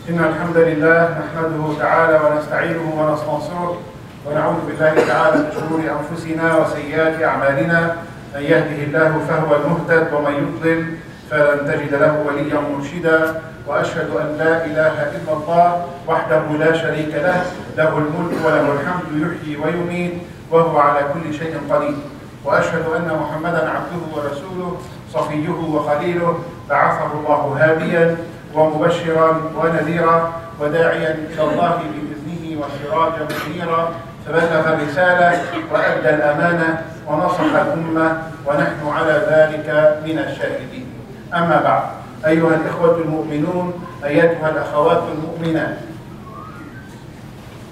إن الحمد لله نحمده تعالى ونستعينه ونستنصره ونعوذ بالله تعالى من شرور أنفسنا وسيئات أعمالنا. من يهده الله فهو المهتد ومن يضلل فلن تجد له وليا مرشدا. وأشهد أن لا إله إلا الله وحده لا شريك له، له الملك وله الحمد يحيي ويميت وهو على كل شيء قدير. وأشهد أن محمدا عبده ورسوله صفيه وخليله، بعثه الله هاديا ومبشرا ونذيرا وداعيا إلى الله بإذنه وسراجا منيرا، فبلغ الرسالة وأدى الأمانة ونصح الأمة ونحن على ذلك من الشاهدين. أما بعد، أيها الإخوة المؤمنون، أيتها الأخوات المؤمنات،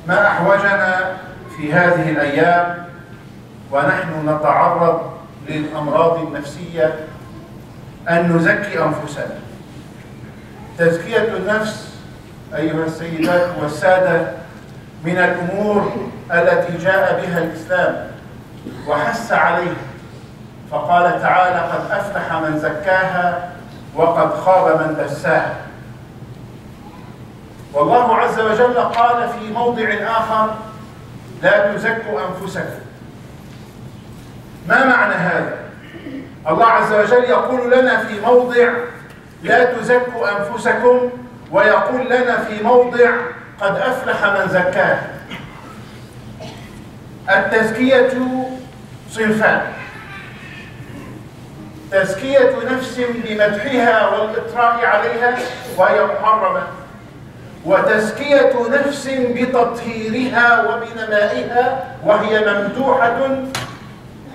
ما أحوجنا في هذه الأيام ونحن نتعرض للأمراض النفسية أن نزكي أنفسنا. تزكية النفس أيها السيدات والسادة من الأمور التي جاء بها الإسلام وحث عليها، فقال تعالى: قد أفلح من زكاها وقد خاب من دساها. والله عز وجل قال في موضع آخر: لا تزكوا أنفسكم. ما معنى هذا؟ الله عز وجل يقول لنا في موضع: لا تزكوا أنفسكم، ويقول لنا في موضع: قد أفلح من زكاها. التزكية صنفان: تزكية نفس بمدحها والإطراء عليها وهي محرمة، وتزكية نفس بتطهيرها وبنمائها وهي ممدوحة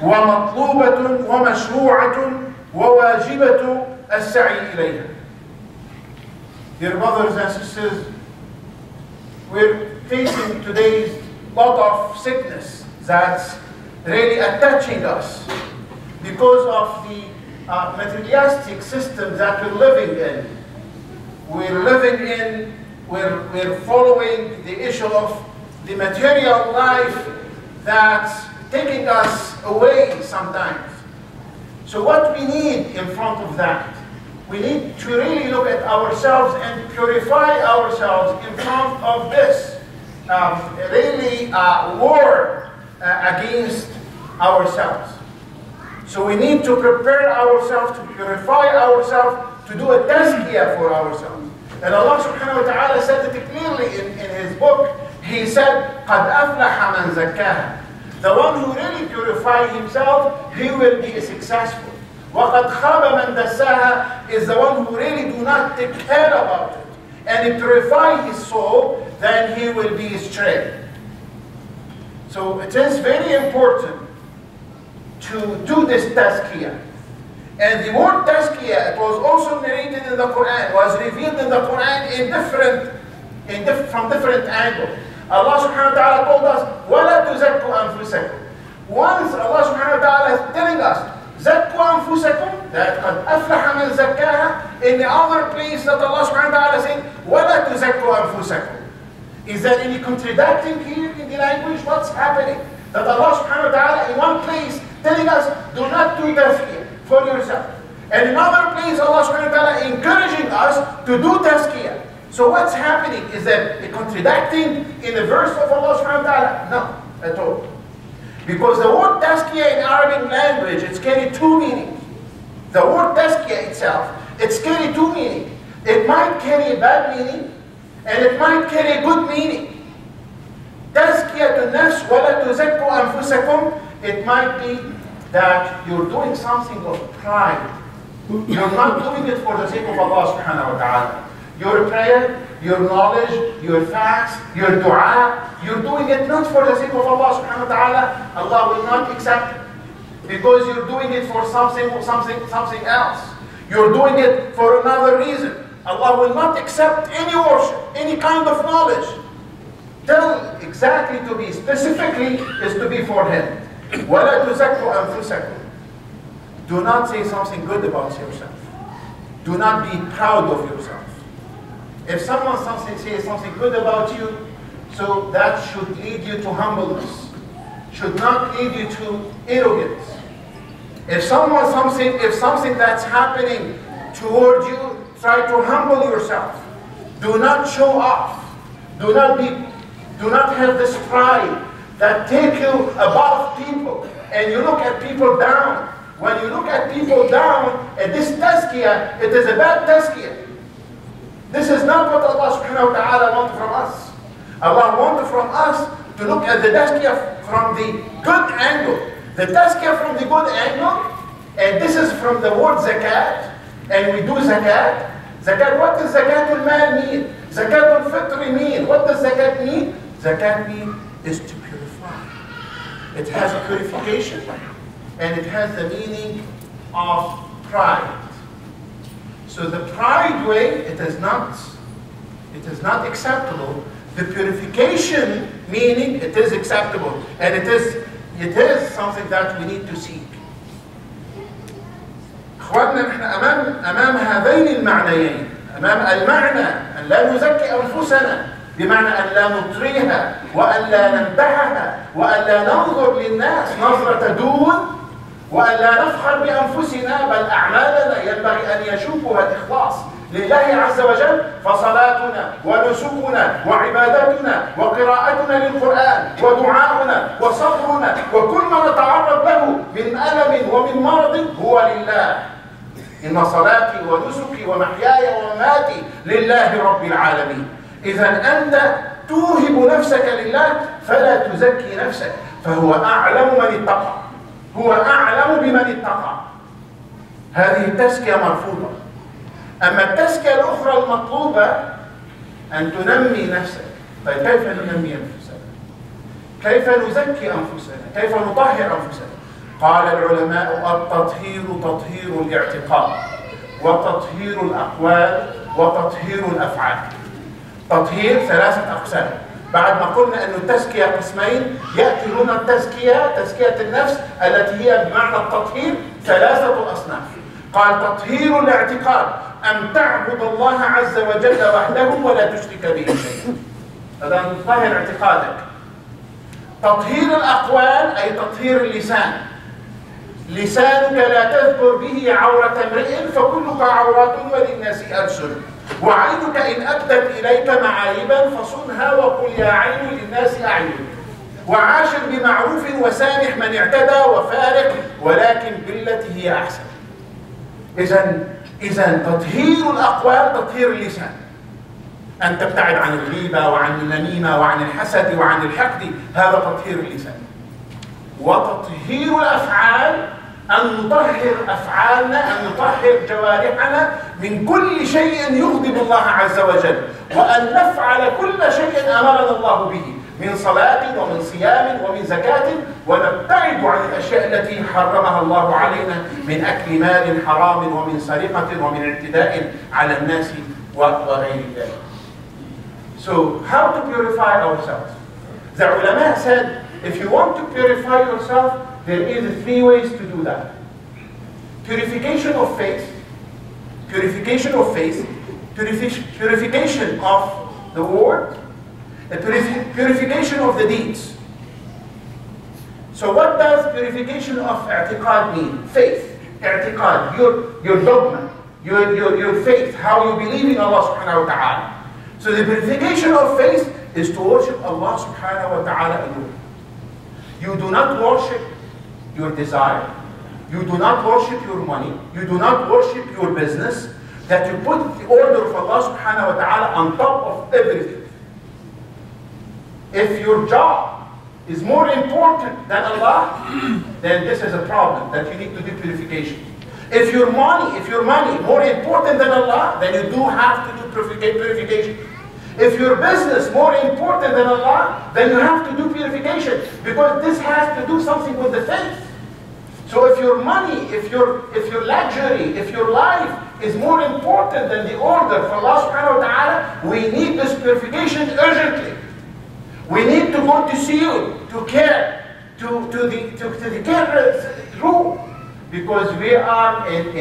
ومطلوبة ومشروعة وواجبة السعي إليها. Dear brothers and sisters, we're facing today a lot of sickness that's really attaching us because of the materialistic system that we're living in. We're following the issue of the material life that's taking us away sometimes. So what we need in front of that, we need to really look at ourselves and purify ourselves in front of this war against ourselves. So we need to prepare ourselves, to purify ourselves, to do a tazkiyah for ourselves. And Allah subhanahu wa ta'ala said it clearly in His book. He said, قَدْ أَفْلَحَ مَنْ زَكَّاهَا. The one who really purifies himself, he will be successful. وَقَدْ خَابَ مَنْ دَسَّاهَا is the one who really do not take care about it. And he purifies his soul, then he will be astray. So it is very important to do this tazkiyah. And the word tazkiyah, it was also narrated in the Quran, was revealed in the Quran from different angles. Allah subhanahu wa ta'ala told us, وَلَا تُزَكُّوا أَنفُسَكُمْ. Once Allah subhanahu wa ta'ala is telling us, زَكُّوا أَنفُسَكُمْ, that قَدْ أَفْلَحَ مَنْ زَكَّاهَا. In the other place that Allah subhanahu wa ta'ala is saying, وَلَا تُزَكُّوا أَنفُسَكُمْ. Is there any contradicting here in the language? What's happening? That Allah subhanahu wa ta'ala in one place telling us, do not do tazkiyah for yourself. And in another place, Allah subhanahu wa ta'ala encouraging us to do tazkiyah. So what's happening? Is that a contradicting in the verse of Allah subhanahu wa ta'ala? No, at all. Because the word tazkiyah in Arabic language, it's carried two meanings. The word tazkiyah itself, it's carried two meanings. It might carry a bad meaning, and it might carry a good meaning. Tazkiyah to nafs, wala tuzakku anfusakum, it might be that you're doing something of pride. You're not doing it for the sake of Allah subhanahu wa ta'ala. Your prayer, your knowledge, your fast, your dua, you're doing it not for the sake of Allah subhanahu wa ta'ala. Allah will not accept it because you're doing it for something else. You're doing it for another reason. Allah will not accept any worship, any kind of knowledge. Tell exactly to be, specifically is to be for Him. وَلَا تُزَكُّوا أَنفُسَكُمْ. Do not say something good about yourself. Do not be proud of yourself. If someone says something good about you, so that should lead you to humbleness, should not lead you to arrogance. If something that's happening toward you, try to humble yourself. Do not show off. Do not have this pride that take you above people and you look at people down. When you look at people down, and this tazkiyah, it is a bad tazkiyah. This is not what Allah subhanahu wa ta'ala wants from us. Allah wants from us to look at the tazkiyah from the good angle. The tazkiyah from the good angle, and this is from the word zakat, and we do zakat. Zakat, what does zakatul mal mean? Zakatul fitr mean? What does zakat mean? Zakat mean is to purify. It has purification, and it has the meaning of pride. So the pride way, it is not acceptable. The purification meaning, it is acceptable, and it is something that we need to seek. اخواننا نحن امام هذين المعنيين، امام المعنى ان لا نزكي انفسنا بمعنى ان لا نطريها وان لا نمدحها وان لا ننظر للناس نظرة دون وان لا نفخر بانفسنا، بل اعمالنا ينبغي ان يشوبها الاخلاص لله عز وجل. فصلاتنا ونسكنا وعبادتنا وقراءتنا للقرآن ودعاؤنا وصبرنا وكل ما نتعرض له من ألم ومن مرض هو لله. إن صلاتي ونسكي ومحياي ومماتي لله رب العالمين. إذا أنت توهب نفسك لله فلا تزكي نفسك، فهو أعلم من اتقى، هو أعلم بمن اتقى. هذه التزكية مرفوضة. أما التزكية الأخرى المطلوبة أن تنمي نفسك. طيب كيف ننمي أنفسنا؟ كيف نزكي أنفسنا؟ كيف نطهر أنفسنا؟ قال العلماء التطهير تطهير الاعتقاد وتطهير الأقوال وتطهير الأفعال. تطهير ثلاثة أقسام. بعد ما قلنا أن التزكية قسمين، يأتي هنا التزكية، تزكية النفس التي هي بمعنى التطهير ثلاثة أصناف. قال تطهير الاعتقاد، أن تعبد الله عز وجل وحده ولا تشرك به شيئا. هذا تطهر اعتقادك. تطهير الأقوال أي تطهير اللسان. لسانك لا تذكر به عورة امرئ فكلك عورات وللناس ألسن. وعينك إن أبدت إليك معايبا فصنها وقل يا عين للناس أعين. وعاشر بمعروف وسامح من اعتدى وفارق ولكن بالتي هي أحسن. إذا تطهير الأقوال تطهير اللسان، أن تبتعد عن الغيبة وعن النميمة وعن الحسد وعن الحقد، هذا تطهير اللسان. وتطهير الأفعال أن نطهر أفعالنا، أن نطهر جوارحنا من كل شيء يغضب الله عز وجل، وأن نفعل كل شيء أمرنا الله به من صلاة ومن صيام ومن زكاة، ونبتعد عن الأشياء التي حرمها الله علينا من أكل مال حرام ومن سرقة ومن اعتداء على الناس وغير ذلك. So how to purify ourselves? The ulama said, if you want to purify yourself, there is 3 ways to do that. Purification of faith, purification of faith, purification of the word, a purification of the deeds. So what does purification of i'tiqad mean? Faith, i'tiqad, your dogma, your faith, how you believe in Allah subhanahu wa ta'ala. So the purification of faith is to worship Allah subhanahu wa ta'ala alone. You do not worship your desire, you do not worship your money, you do not worship your business, that you put the order of Allah subhanahu wa ta'ala on top of everything. If your job is more important than Allah, then this is a problem that you need to do purification. If your money more important than Allah, then you do have to do purification. If your business more important than Allah, then you have to do purification, because this has to do something with the faith. So if your money, if your luxury, if your life is more important than the order for Allah subhanahu wa ta'ala, we need this purification urgently. We need to go to SEAL, to care, to the care room, because we are in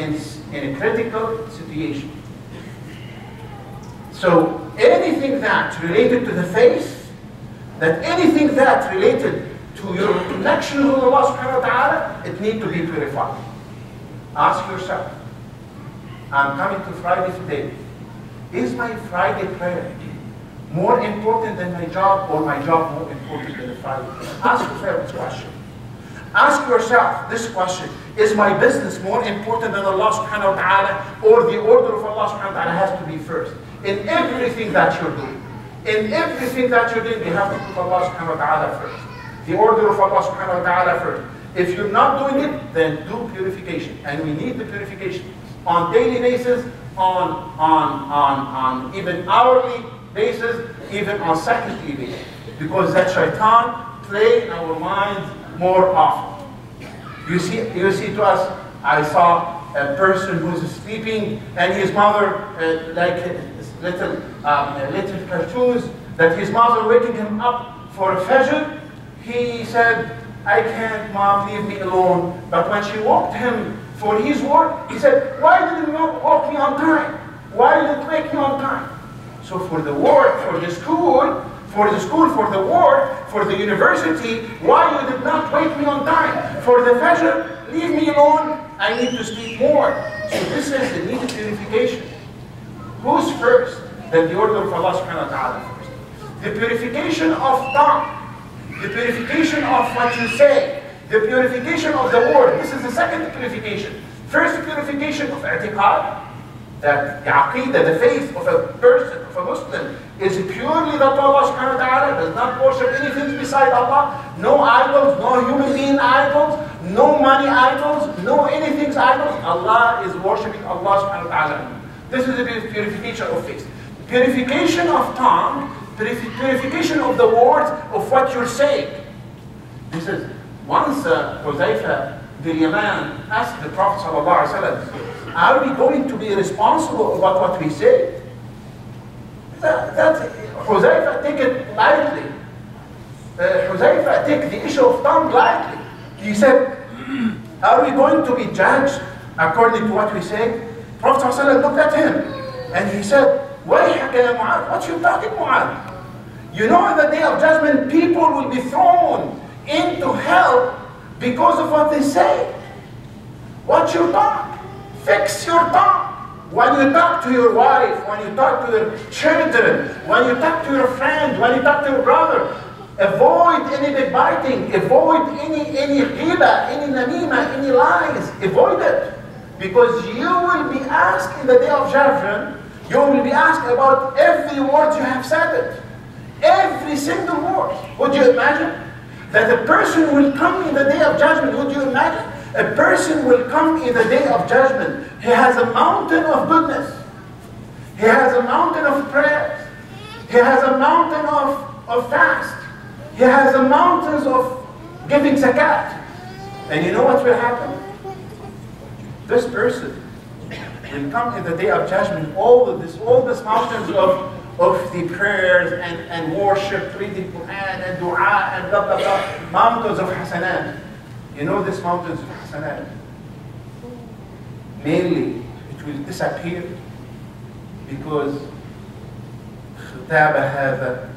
a critical situation. So anything that's related to the faith, anything that's related to your connection with Allah subhanahu wa ta'ala, it needs to be purified. Ask yourself, I'm coming to Friday today. Is my Friday prayer more important than my job, or my job more important than the Friday prayer? Ask yourself this question. Ask yourself this question. Is my business more important than Allah subhanahu wa ta'ala, or the order of Allah subhanahu wa ta'ala has to be first? In everything that you're doing, you have to put Allah subhanahu wa ta'ala first. The order of Allah subhanahu wa ta'ala first. If you're not doing it, then do purification. And we need the purification on daily basis, on even hourly basis, even on secondary basis. Because that shaitan plays in our minds more often. You see to us, I saw a person who's sleeping and his mother, like little cartoons, that his mother waking him up for Fajr. He said, I can't, Mom, leave me alone. But when she woke him for his work, he said, why didn't you wake me on time? Why didn't you wake me on time? So for the work, for the school, for the work, for the university, why you did not wake me on time? For the Fajr, leave me alone, I need to sleep more. So this is the need of purification. Who's first? Then the order of Allah subhanahu wa ta'ala first. The purification of tongue. The purification of what you say, the purification of the word. This is the second purification. First purification of i'tiqad, that the aqidah, the faith of a person, of a Muslim, is purely that Allah subhanahu wa ta'ala does not worship anything beside Allah. No idols, no human being idols, no money idols, no anything's idols. Allah is worshipping Allah subhanahu wa ta'ala. This is the purification of faith. Purification of tongue, purification of the words of what you're saying. This is, once Huzaifa bin Yaman asked the Prophet ﷺ, are we going to be responsible about what we say? That Huzaifa take it lightly. Huzaifa take the issue of tongue lightly. He said, are we going to be judged according to what we say? Prophet ﷺ looked at him and he said, what you talking, Mu'adh? You know, in the day of judgment, people will be thrown into hell because of what they say. What's your tongue? Fix your tongue. When you talk to your wife, when you talk to your children, when you talk to your friend, when you talk to your brother, avoid any backbiting, avoid any ghibah, any namima, any lies. Avoid it. Because you will be asked in the day of judgment, you will be asked about every word you have said it. Every single word. Would you imagine that a person will come in the day of judgment? Would you imagine? A person will come in the day of judgment. He has a mountain of goodness. He has a mountain of prayers. He has a mountain of fast. He has a mountains of giving zakat. And you know what will happen? This person will come in the day of judgment, all these mountains of the prayers and worship, reading Quran and dua and blah blah blah, mountains of hasanat. You know these mountains of hasanat? Mainly, it will disappear because ختاب هذا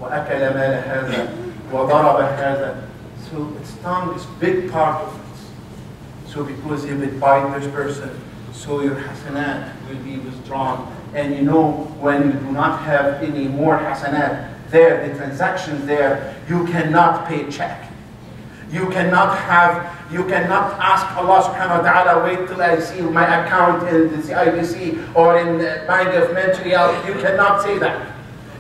وأكل مال هذا وضرب هذا. So its tongue is a big part of it. So because he will bite this person, so your hasanat will be withdrawn. And you know, when you do not have any more hasanat there, the transactions there, you cannot pay check. You cannot ask Allah subhanahu wa ta'ala, wait till I see my account in the IBC or in the Bank of Montreal. You cannot say that.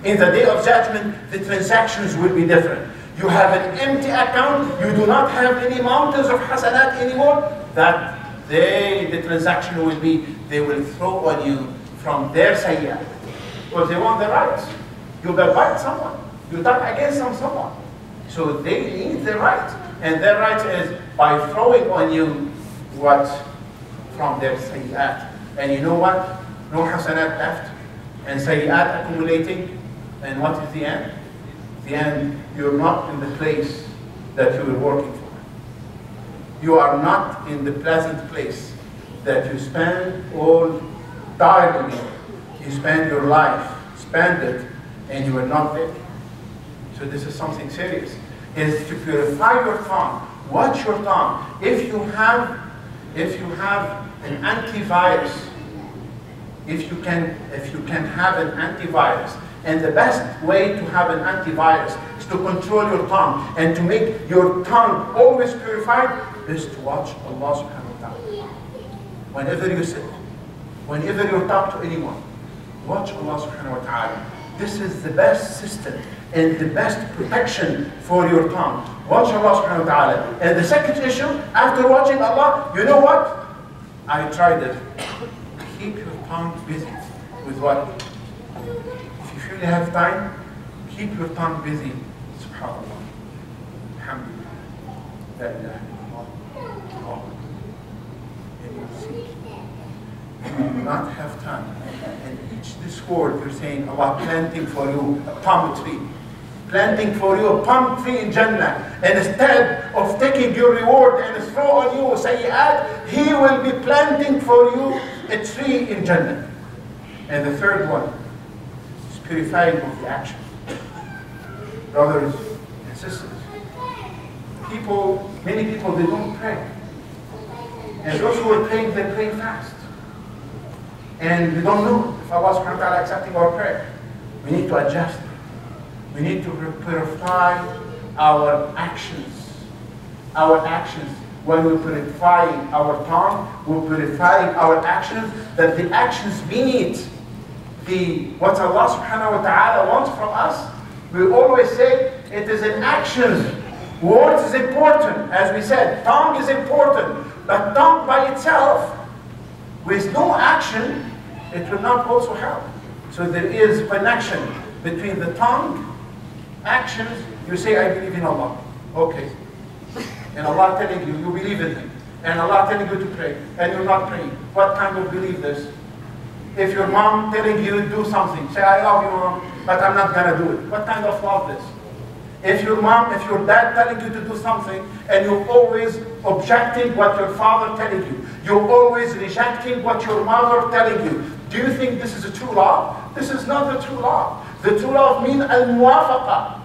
In the day of judgment, the transactions will be different. You have an empty account, you do not have any mountains of hasanat anymore, that the transaction will be, they will throw on you from their sayyah. Because they want the rights. You bite someone, you talk against someone. So they need the right. And their right is by throwing on you what? From their sayyat. And you know what? No hasanat left. And sayyat accumulating. And what is the end? The end, you're not in the place that you were working for. You are not in the pleasant place that you spend all time. You spend your life, spend it, and you are not there. So this is something serious. Is to purify your tongue. Watch your tongue. If you have an antivirus if you can have an antivirus. And the best way to have an antivirus is to control your tongue and to make your tongue always purified is to watch Allah subhanahu wa ta'ala. Whenever you sit, whenever you talk to anyone, watch Allah subhanahu wa ta'ala. This is the best system and the best protection for your tongue. Watch Allah subhanahu wa ta'ala. And the second issue, after watching Allah, you know what? I tried it. Keep your tongue busy with what? If you really have time, keep your tongue busy. Subhanallah. Alhamdulillah. La ilaha illallah. And you see, you do not have time. And each discord you're saying Allah planting for you a palm tree. Planting for you a palm tree in Jannah. And instead of taking your reward and throw on you sayyat, He will be planting for you a tree in Jannah. And the third one is purifying of the action. Brothers and sisters, many people, they don't pray. And those who are praying, they pray fast. And we don't know if Allah subhanahu wa ta'ala accepting our prayer. We need to adjust. We need to purify our actions. Our actions. When we purify our tongue, we're purifying our actions, that the actions meet what Allah subhanahu wa ta'ala wants from us. We always say it is in actions. Words is important. As we said, tongue is important. But tongue by itself, with no action, it will not also help. So there is connection between the tongue, actions. You say, I believe in Allah. Okay. And Allah telling you, you believe in Him. And Allah telling you to pray. And you're not praying. What kind of belief this? If your mom telling you to do something, say, I love you, mom, but I'm not going to do it. What kind of love this? If your dad telling you to do something, and you're always objecting what your father telling you, you're always rejecting what your mother telling you, do you think this is a true love? This is not the true love. The true love means al-muwafaqa.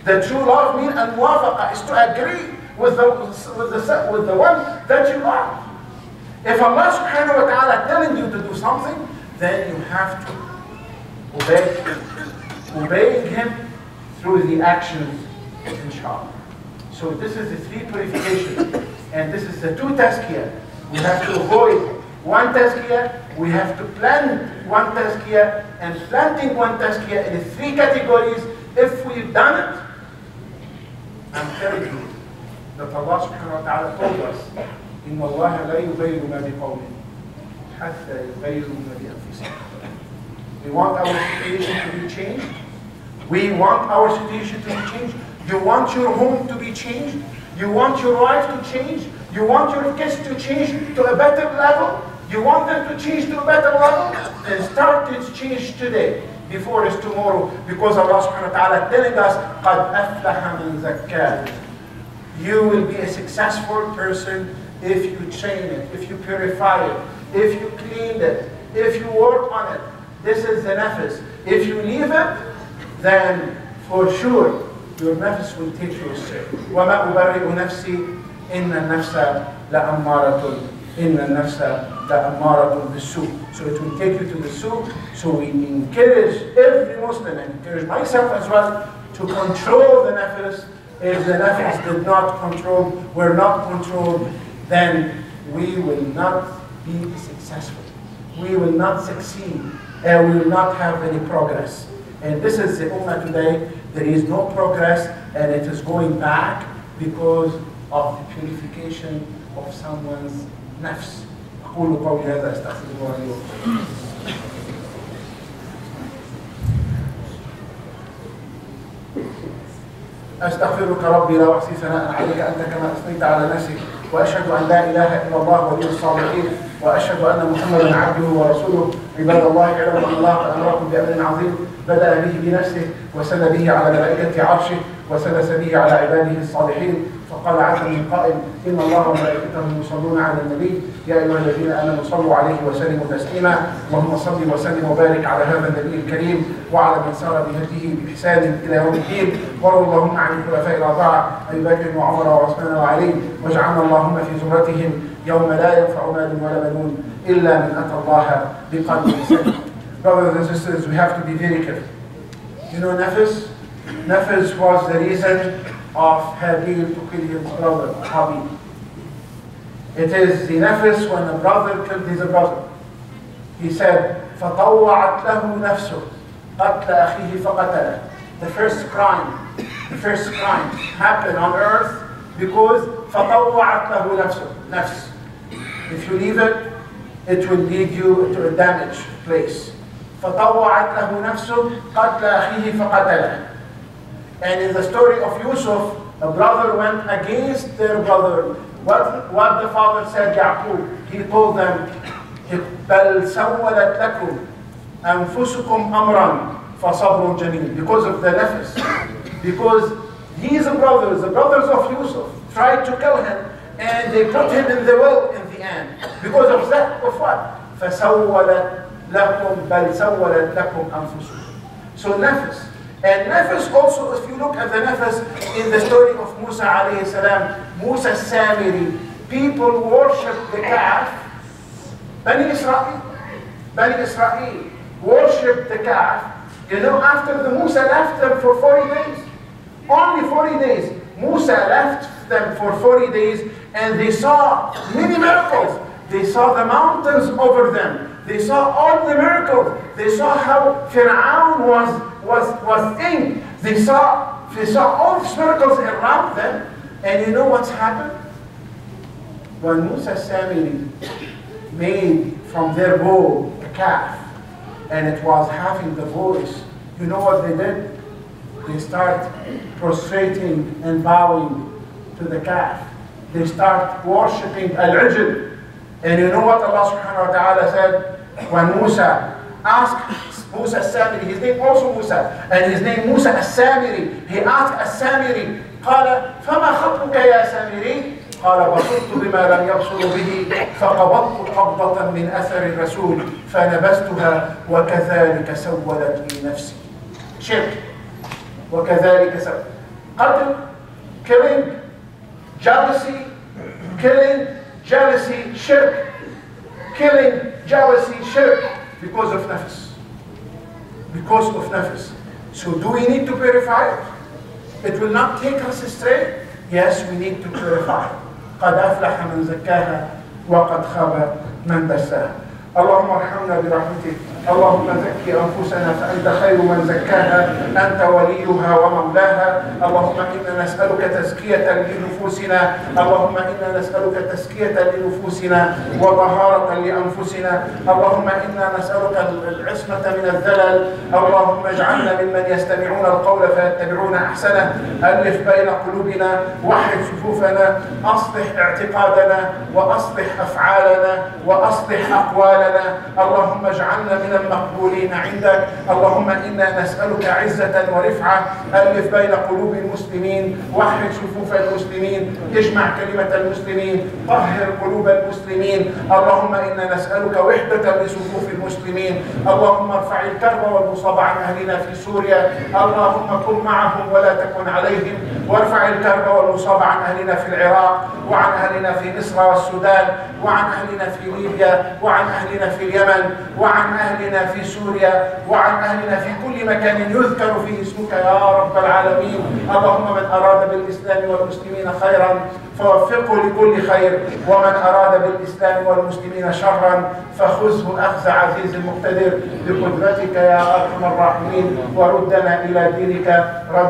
The true love means al-muwafaqa is to agree with the one that you love. If Allah subhanahu wa ta'ala telling you to do something, then you have to obey Him. Obeying Him through the actions, inshallah. So this is the three purifications. And this is the two tazkiyah. We have to avoid one tazkiyah, we have to plant one tazkiyah, and planting one tazkiyah in the three categories. If we've done it, I'm telling you that Allah subhanahu wa ta'ala told us, إِنَّ اللَّهَ لَا يُغَيِّرُ مَا بِقَوْمٍ حَتَّى يُغَيِّرُوا مَا بِأَنفُسِهِمْ. We want our situation to be changed. We want our situation to be changed. You want your home to be changed. You want your life to change. You want your kids to change to a better level. You want them to change to a better level. Then start to change today, before it's tomorrow. Because Allah subhanahu wa ta'ala telling us, قَدْ أَفْلَحَ مَنْ زَكَّاهُ. You will be a successful person if you train it, if you purify it, if you clean it, if you work on it. This is the nafs. If you leave it, then for sure your nafs will take you astray. وَمَا أُبَرِّئُ نَفْسِي إِنَّ النَّفْسَ لَأَمَّارَةٌ إِنَّ النَّفْسَ لَأَمَّارَةٌ بِالسُّوءِ. So it will take you to the su'u. So we encourage every Muslim, and encourage myself as well, to control the nafs. If the nafs did not control, were not controlled, then we will not be successful. We will not succeed, and we will not have any progress. And this is the ummah today. There is no progress, and it is going back because of the purification of someone's nafs. أقول قولي هذا أستغفر الله لي ولكم. أستغفرك ربي لا أحصي ثناء عليك أنت كما أثنيت على نفسك وأشهد أن لا إله إلا الله ولي الصالحين وأشهد أن محمدا عبده ورسوله. عباد الله اعلموا أن الله قد أمركم بأمر عظيم بدأ به بنفسه وسن به على ملائكة عرشه وسلس به على عباده الصالحين. فقال عز من قائل إن الله وملائكته يصلون على النبي يا أيها الذين آمنوا صلوا عليه وسلموا تسليما. اللهم صل وسلم وبارك على هذا النبي الكريم وعلى من سار بهديه بإحسان إلى يوم الدين. وارض اللهم عن الخلفاء الأربعة أبي بكر وعمر وعثمان وعلي واجعلنا اللهم في زمرتهم يوم لا ينفع مال ولا بنون إلا من أتى الله بقلب سليم. Brothers and sisters, we have to be very careful. You know Nafis? Nafis was the reason of Habil to kill his brother, Habil. It is the Nafis when a brother killed his brother. He said, فَطَوَّعَتْ لَهُ نَفْسُهُ قَتْلَ أَخِيهِ فَقَتَلَهُ. The first crime happened on earth because فَطَوَّعَتْ لَهُ نَفْسُهُ. Nafs. If you leave it, it will lead you to a damaged place. فَطَوَّعَتْ لَهُ نَفْسُهُ قَتْلَ أَخِيهِ فَقَتَلَهُ. And in the story of Yusuf, a brother went against their brother. What the father said, Yaqub, he told them, بَلْ سَوَّلَتْ لَكُمْ أَنفُسُكُمْ أَمْرًا فَصَبْرٌ جَمِيلٌ. Because of the nafs. Because these brothers, the brothers of Yusuf, tried to kill him, and they put him in the well in the end. Because of that, of what? فَسَوَّلَتْ لَكُمْ بَلْ سَوَّلَتْ لَكُمْ أَنفُسُكُمْ. So nafs. And nafs also, if you look at the nafs in the story of Musa alayhi salam, Musa Samiri, people worship the calf. Bani Israel worship the calf. You know, after the Musa left them for 40 days, only 40 days, Musa left them for 40 days, and they saw many miracles. They saw the mountains over them. They saw all the miracles. They saw how Fir'aun was in. They saw all these miracles around them. And you know what's happened? When Musa Samiri made from their bow a calf, and it was having the voice, you know what they did? They start prostrating and bowing to the calf. They start worshipping al-ijl. And you know what Allah subhanahu wa ta'ala said? When Musa asked Musa Samiri, his name also Musa, and his name Musa Samiri, he asked Samiri, قال فما خطبك يا سامري؟ قال بصرت بما لم يبصروا به فقبضت قبضة من أثر الرسول فنبذتها وكذلك سولت لي نفسي. شرك. وكذلك سولت. قتل, killing, jealousy, shirk. Killing, jealousy, shirk, because of nafs. Because of nafs. So do we need to purify it? It will not take us astray. Yes, we need to purify. قد أفلح من زكاها وقد خاب من دساها. اللهم ارحمنا برحمتك. اللهم زكي أنفسنا فأنت خير من زكاها. أنت وليها ومولاها. اللهم إنا نسألك تزكية لنفوسنا. اللهم إنا نسألك تزكية لنفوسنا وطهارة لأنفسنا. اللهم إنا نسألك العصمة من الذلل. اللهم اجعلنا ممن يستمعون القول فيتبعون أحسنه. ألف بين قلوبنا، وحد صفوفنا، أصلح اعتقادنا، وأصلح أفعالنا، وأصلح أقوالنا. اللهم اجعلنا من المقبولين عندك. اللهم إنا نسألك عزة ورفعة. ألف بين قلوب المسلمين، وحد صفوف المسلمين، اجمع كلمة المسلمين، طهر قلوب المسلمين. اللهم إنا نسألك وحدة لصفوف المسلمين. اللهم ارفع الكرب والمصاب عن أهلنا في سوريا. اللهم كن معهم ولا تكن عليهم. وارفع الكرب والمصاب عن أهلنا في العراق، وعن أهلنا في مصر والسودان، وعن أهلنا في ليبيا، وعن أهلنا في اليمن، وعن أهلنا في سوريا، وعن أهلنا في كل مكان يذكر فيه اسمك يا رب العالمين. اللهم من أراد بالإسلام والمسلمين خيرا فوفقه لكل خير، ومن أراد بالإسلام والمسلمين شرا فخذه أخذ عزيز مقتدر بقدرتك يا أرحم الراحمين. وردنا إلى دينك رب